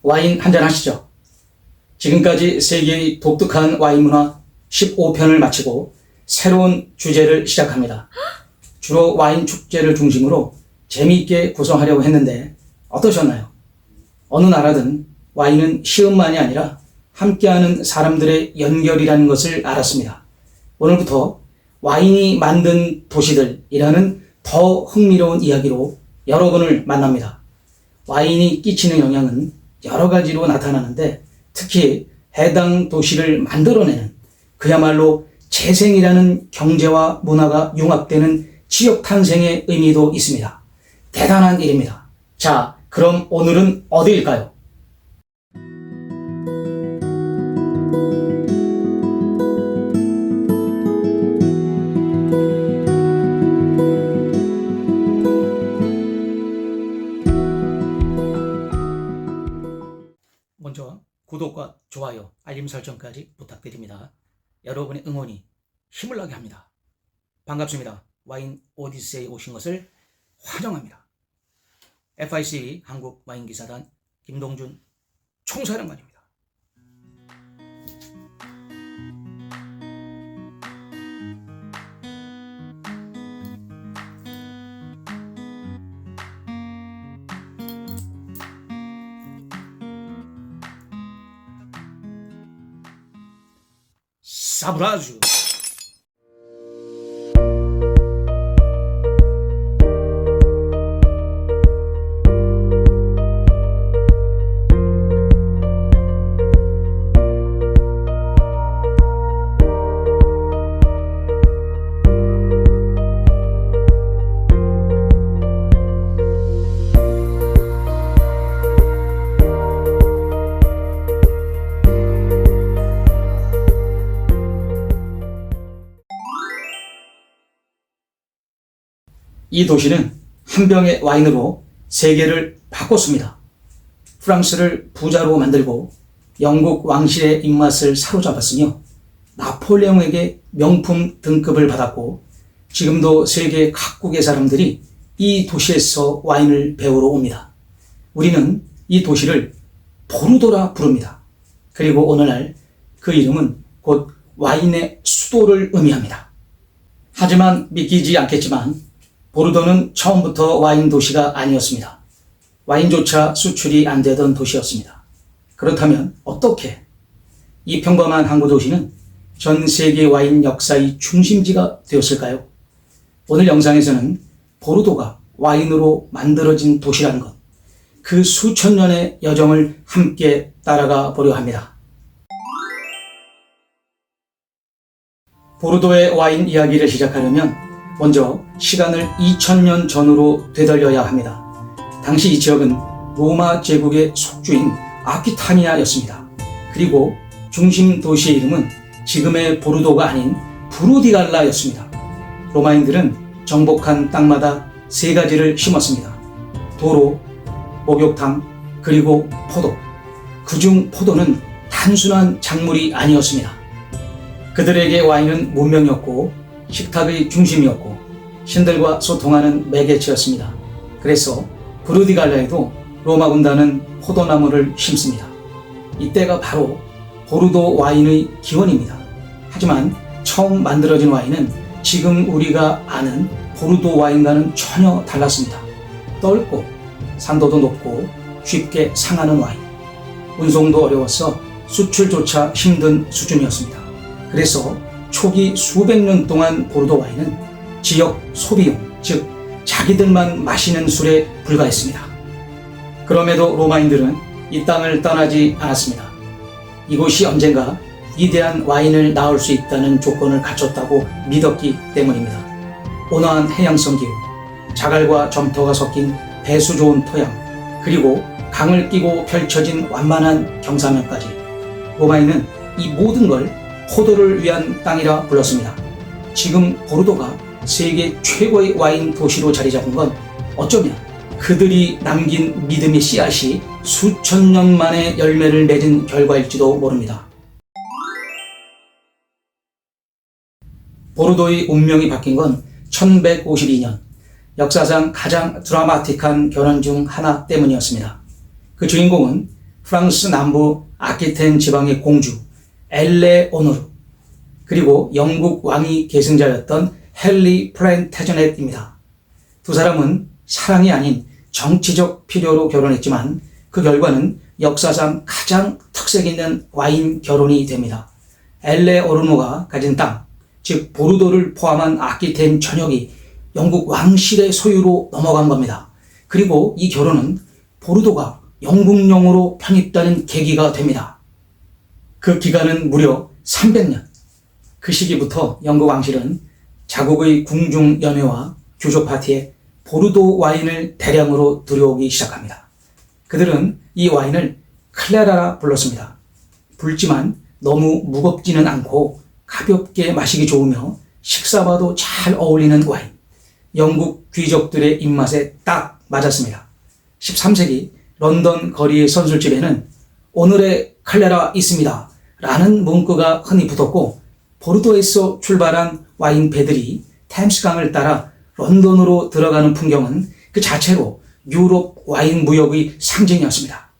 와인 한잔 하시죠. 지금까지 세계의 독특한 와인 문화 15편을 마치고 새로운 주제를 시작합니다. 주로 와인 축제를 중심으로 재미있게 구성하려고 했는데 어떠셨나요? 어느 나라든 와인은 시음만이 아니라 함께하는 사람들의 연결이라는 것을 알았습니다. 오늘부터 와인이 만든 도시들이라는 더 흥미로운 이야기로 여러분을 만납니다. 와인이 끼치는 영향은 여러 가지로 나타나는데 특히 해당 도시를 만들어내는 그야말로 재생이라는 경제와 문화가 융합되는 지역 탄생의 의미도 있습니다. 대단한 일입니다. 자, 그럼 오늘은 어디일까요? 먼저 구독과 좋아요, 알림 설정까지 부탁드립니다. 여러분의 응원이 힘을 나게 합니다. 반갑습니다. 와인 오디세이에 오신 것을 환영합니다. FIC 한국 와인기사단 김동준 총사령관입니다. 사브라주. 이 도시는 한 병의 와인으로 세계를 바꿨습니다. 프랑스를 부자로 만들고 영국 왕실의 입맛을 사로잡았으며 나폴레옹에게 명품 등급을 받았고 지금도 세계 각국의 사람들이 이 도시에서 와인을 배우러 옵니다. 우리는 이 도시를 보르도라 부릅니다. 그리고 오늘날 그 이름은 곧 와인의 수도를 의미합니다. 하지만 믿기지 않겠지만 보르도는 처음부터 와인 도시가 아니었습니다. 와인조차 수출이 안 되던 도시였습니다. 그렇다면 어떻게 이 평범한 항구 도시는 전 세계 와인 역사의 중심지가 되었을까요? 오늘 영상에서는 보르도가 와인으로 만들어진 도시라는 것, 그 수천 년의 여정을 함께 따라가 보려 합니다. 보르도의 와인 이야기를 시작하려면 먼저 시간을 2000년 전으로 되돌려야 합니다. 당시 이 지역은 로마 제국의 속주인 아퀴타니아였습니다. 그리고 중심 도시의 이름은 지금의 보르도가 아닌 브루디갈라였습니다. 로마인들은 정복한 땅마다 세 가지를 심었습니다. 도로, 목욕탕, 그리고 포도. 그중 포도는 단순한 작물이 아니었습니다. 그들에게 와인은 문명이었고 식탁의 중심이었고 신들과 소통하는 매개체였습니다. 그래서 브루디갈라에도 로마 군단은 포도나무를 심습니다. 이때가 바로 보르도 와인의 기원입니다. 하지만 처음 만들어진 와인은 지금 우리가 아는 보르도 와인과는 전혀 달랐습니다. 떫고 산도도 높고 쉽게 상하는 와인. 운송도 어려워서 수출조차 힘든 수준이었습니다. 그래서 초기 수백 년 동안 보르도 와인은 지역 소비용, 즉 자기들만 마시는 술에 불과했습니다. 그럼에도 로마인들은 이 땅을 떠나지 않았습니다. 이곳이 언젠가 위대한 와인을 낳을 수 있다는 조건을 갖췄다고 믿었기 때문입니다. 온화한 해양성 기후, 자갈과 점토가 섞인 배수 좋은 토양, 그리고 강을 끼고 펼쳐진 완만한 경사면까지 로마인은 이 모든 걸 포도를 위한 땅이라 불렀습니다. 지금 보르도가 세계 최고의 와인 도시로 자리 잡은 건 어쩌면 그들이 남긴 믿음의 씨앗이 수천 년 만에 열매를 맺은 결과일지도 모릅니다. 보르도의 운명이 바뀐 건 1152년, 역사상 가장 드라마틱한 결혼 중 하나 때문이었습니다. 그 주인공은 프랑스 남부 아키텐 지방의 공주 엘레오노르, 그리고 영국 왕위 계승자였던 헨리 플랜테저넷입니다. 두 사람은 사랑이 아닌 정치적 필요로 결혼했지만 그 결과는 역사상 가장 특색 있는 와인 결혼이 됩니다. 엘레오노르가 가진 땅, 즉 보르도를 포함한 아키텐 전역이 영국 왕실의 소유로 넘어간 겁니다. 그리고 이 결혼은 보르도가 영국령으로 편입되는 계기가 됩니다. 그 기간은 무려 300년. 그 시기부터 영국 왕실은 자국의 궁중 연회와 교조 파티에 보르도 와인을 대량으로 들여오기 시작합니다. 그들은 이 와인을 클레라라 불렀습니다. 붉지만 너무 무겁지는 않고 가볍게 마시기 좋으며 식사와도 잘 어울리는 와인. 영국 귀족들의 입맛에 딱 맞았습니다. 13세기 런던 거리의 선술집에는 오늘의 클레라 있습니다 라는 문구가 흔히 붙었고, 보르도에서 출발한 와인 배들이 템스강을 따라 런던으로 들어가는 풍경은 그 자체로 유럽 와인 무역의 상징이었습니다.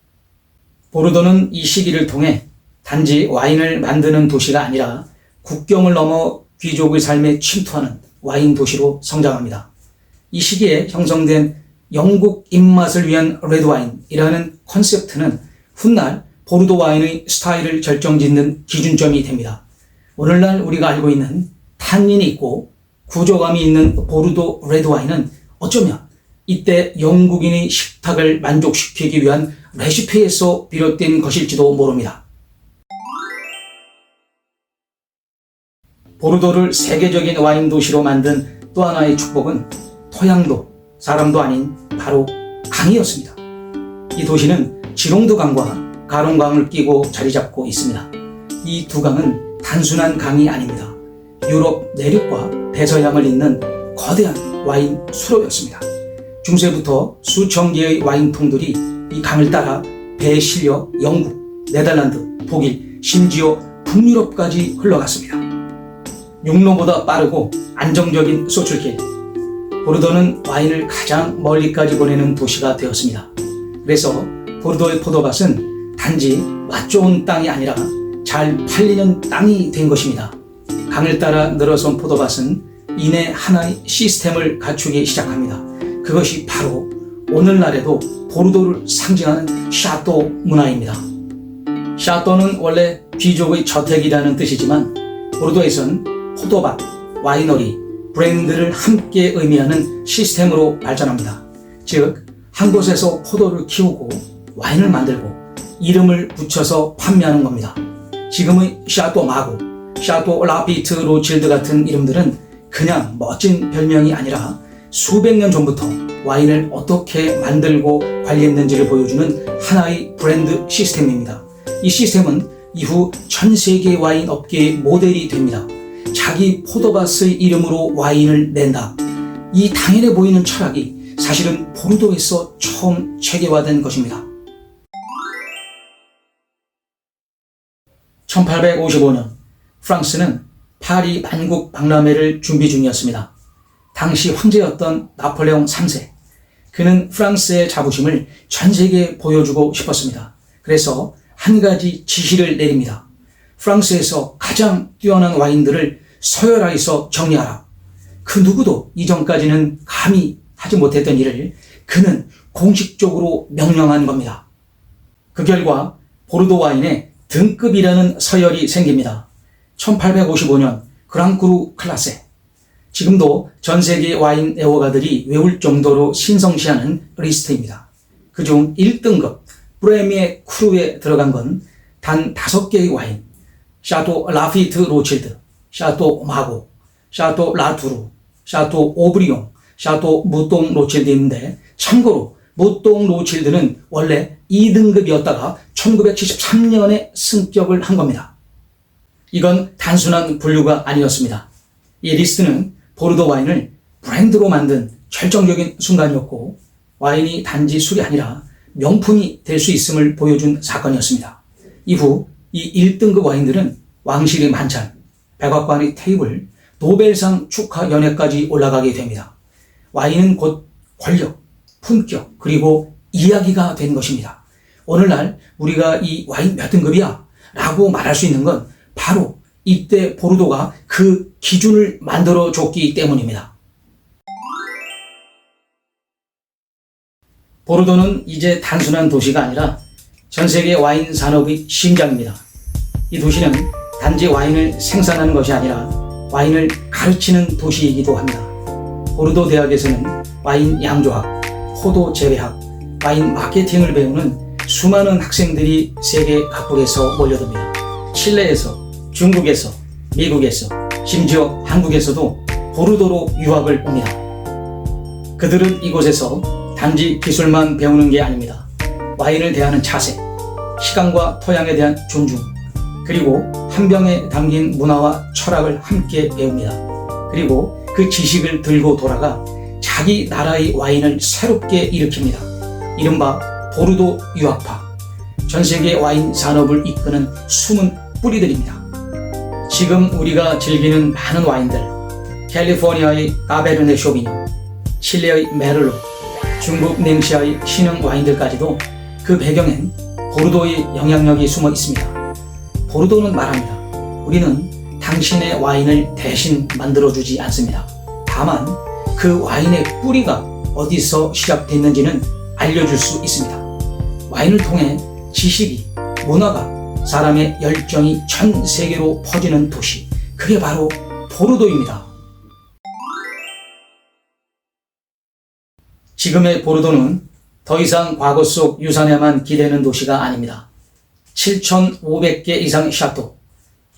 보르도는 이 시기를 통해 단지 와인을 만드는 도시가 아니라 국경을 넘어 귀족의 삶에 침투하는 와인 도시로 성장합니다. 이 시기에 형성된 영국 입맛을 위한 레드와인이라는 컨셉트는 훗날 보르도 와인의 스타일을 결정짓는 기준점이 됩니다. 오늘날 우리가 알고 있는 탄닌이 있고 구조감이 있는 보르도 레드와인은 어쩌면 이때 영국인의 식탁을 만족시키기 위한 레시피에서 비롯된 것일지도 모릅니다. 보르도를 세계적인 와인 도시로 만든 또 하나의 축복은 토양도 사람도 아닌 바로 강이었습니다. 이 도시는 지롱드 강과 가롱강을 끼고 자리 잡고 있습니다. 이 두 강은 단순한 강이 아닙니다. 유럽 내륙과 대서양을 잇는 거대한 와인 수로였습니다. 중세부터 수천 개의 와인통들이 이 강을 따라 배에 실려 영국, 네덜란드, 독일, 심지어 북유럽까지 흘러갔습니다. 육로보다 빠르고 안정적인 소출길. 보르도는 와인을 가장 멀리까지 보내는 도시가 되었습니다. 그래서 보르도의 포도밭은 단지 맛 좋은 땅이 아니라 잘 팔리는 땅이 된 것입니다. 강을 따라 늘어선 포도밭은 이내 하나의 시스템을 갖추기 시작합니다. 그것이 바로 오늘날에도 보르도를 상징하는 샤또 문화입니다. 샤또는 원래 귀족의 저택이라는 뜻이지만 보르도에선 포도밭, 와이너리, 브랜드를 함께 의미하는 시스템으로 발전합니다. 즉, 한 곳에서 포도를 키우고 와인을 만들고 이름을 붙여서 판매하는 겁니다. 지금의 샤또 마고, 샤또 라피트 로칠드 같은 이름들은 그냥 멋진 별명이 아니라 수백 년 전부터 와인을 어떻게 만들고 관리했는지를 보여주는 하나의 브랜드 시스템입니다. 이 시스템은 이후 전 세계 와인 업계의 모델이 됩니다. 자기 포도밭의 이름으로 와인을 낸다. 이 당연해 보이는 철학이 사실은 보르도에서 처음 체계화된 것입니다. 1855년 프랑스는 파리 만국 박람회를 준비 중이었습니다. 당시 황제였던 나폴레옹 3세. 그는 프랑스의 자부심을 전 세계에 보여주고 싶었습니다. 그래서 한 가지 지시를 내립니다. 프랑스에서 가장 뛰어난 와인들을 서열화해서 정리하라. 그 누구도 이전까지는 감히 하지 못했던 일을 그는 공식적으로 명령한 겁니다. 그 결과 보르도 와인에 등급이라는 서열이 생깁니다. 1855년 그랑크루 클라세. 지금도 전 세계 와인 애호가들이 외울 정도로 신성시하는 리스트입니다. 그중 1등급 프레미에 크루에 들어간 건 단 5개의 와인. 샤또 라피트 로칠드, 샤또 마고, 샤또 라투르, 샤또 오브리옹, 샤또 무똥 로칠드인데, 참고로 무똥 로칠드는 원래 2등급이었다가 1973년에 승격을 한 겁니다. 이건 단순한 분류가 아니었습니다. 이 리스트는 보르도 와인을 브랜드로 만든 결정적인 순간이었고, 와인이 단지 술이 아니라 명품이 될 수 있음을 보여준 사건이었습니다. 이후 이 1등급 와인들은 왕실의 만찬, 백악관의 테이블, 노벨상 축하 연회까지 올라가게 됩니다. 와인은 곧 권력, 품격, 그리고 이야기가 된 것입니다. 오늘날 우리가 이 와인 몇 등급이야? 라고 말할 수 있는 건 바로 이때 보르도가 그 기준을 만들어 줬기 때문입니다. 보르도는 이제 단순한 도시가 아니라 전 세계 와인 산업의 심장입니다. 이 도시는 단지 와인을 생산하는 것이 아니라 와인을 가르치는 도시이기도 합니다. 보르도 대학에서는 와인 양조학, 포도 재배학, 와인 마케팅을 배우는 수많은 학생들이 세계 각국에서 몰려듭니다. 칠레에서, 중국에서, 미국에서, 심지어 한국에서도 보르도로 유학을 옵니다. 그들은 이곳에서 단지 기술만 배우는 게 아닙니다. 와인을 대하는 자세, 시간과 토양에 대한 존중, 그리고 한 병에 담긴 문화와 철학을 함께 배웁니다. 그리고 그 지식을 들고 돌아가 자기 나라의 와인을 새롭게 일으킵니다. 이른바 보르도 유학파, 전 세계 와인 산업을 이끄는 숨은 뿌리들입니다. 지금 우리가 즐기는 많은 와인들, 캘리포니아의 까베르네 쇼비뇽, 칠레의 메를로, 중국 냉시아의 신흥 와인들까지도 그 배경엔 보르도의 영향력이 숨어 있습니다. 보르도는 말합니다. 우리는 당신의 와인을 대신 만들어주지 않습니다. 다만 그 와인의 뿌리가 어디서 시작됐는지는 알려줄 수 있습니다. 와인을 통해 지식이, 문화가, 사람의 열정이 전 세계로 퍼지는 도시, 그게 바로 보르도입니다. 지금의 보르도는 더 이상 과거 속 유산에만 기대는 도시가 아닙니다. 7,500개 이상의 샤또,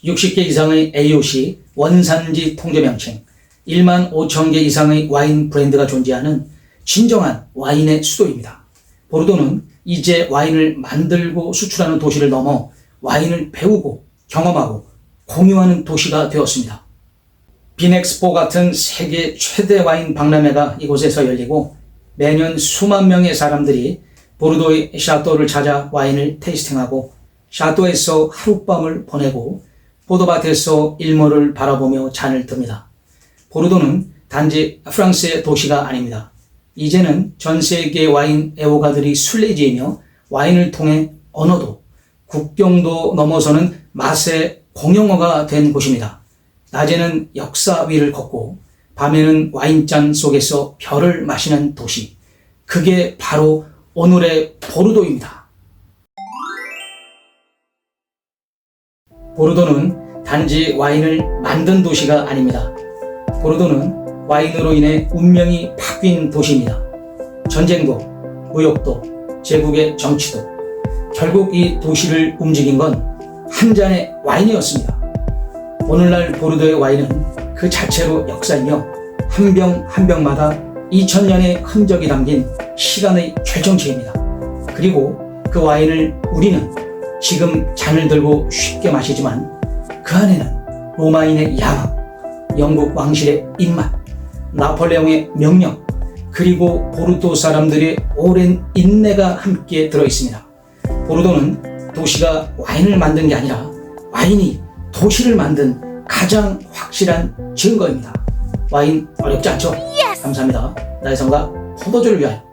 60개 이상의 AOC 원산지 통제 명칭, 1만 5천 개 이상의 와인 브랜드가 존재하는 진정한 와인의 수도입니다. 보르도는 이제 와인을 만들고 수출하는 도시를 넘어 와인을 배우고 경험하고 공유하는 도시가 되었습니다. 빈엑스포 같은 세계 최대 와인 박람회가 이곳에서 열리고 매년 수만 명의 사람들이 보르도의 샤또를 찾아 와인을 테이스팅하고 샤또에서 하룻밤을 보내고 포도밭에서 일몰을 바라보며 잔을 듭니다. 보르도는 단지 프랑스의 도시가 아닙니다. 이제는 전 세계 와인 애호가들이 순례지이며 와인을 통해 언어도 국경도 넘어서는 맛의 공용어가 된 곳입니다. 낮에는 역사 위를 걷고 밤에는 와인잔 속에서 별을 마시는 도시. 그게 바로 오늘의 보르도입니다. 보르도는 단지 와인을 만든 도시가 아닙니다. 보르도는 와인으로 인해 운명이 바뀐 도시입니다. 전쟁도, 무역도, 제국의 정치도, 결국 이 도시를 움직인 건 한 잔의 와인이었습니다. 오늘날 보르도의 와인은 그 자체로 역사이며 한 병 한 병마다 2000년의 흔적이 담긴 시간의 결정체입니다. 그리고 그 와인을 우리는 지금 잔을 들고 쉽게 마시지만 그 안에는 로마인의 야망, 영국 왕실의 입맛, 나폴레옹의 명령, 그리고 보르도 사람들의 오랜 인내가 함께 들어있습니다. 보르도는 도시가 와인을 만든 게 아니라 와인이 도시를 만든 가장 확실한 증거입니다. 와인 어렵지 않죠? Yes! 감사합니다. 나의 성과 포도주를 위하여.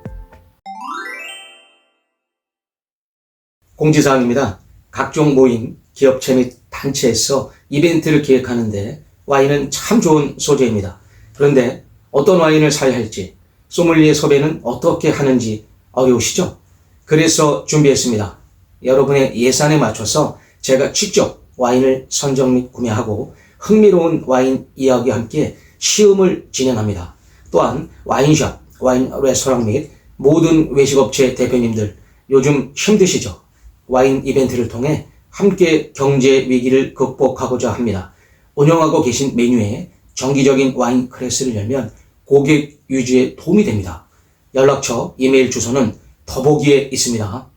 공지사항입니다. 각종 모임, 기업체 및 단체에서 이벤트를 기획하는데 와인은 참 좋은 소재입니다. 그런데 어떤 와인을 사야 할지, 소믈리에 섭외는 어떻게 하는지 어려우시죠? 그래서 준비했습니다. 여러분의 예산에 맞춰서 제가 직접 와인을 선정 및 구매하고 흥미로운 와인 이야기와 함께 시음을 진행합니다. 또한 와인샵, 와인 레스토랑 및 모든 외식업체 대표님들 요즘 힘드시죠? 와인 이벤트를 통해 함께 경제 위기를 극복하고자 합니다. 운영하고 계신 메뉴에 정기적인 와인 클래스를 열면 고객 유지에 도움이 됩니다. 연락처, 이메일 주소는 더보기에 있습니다.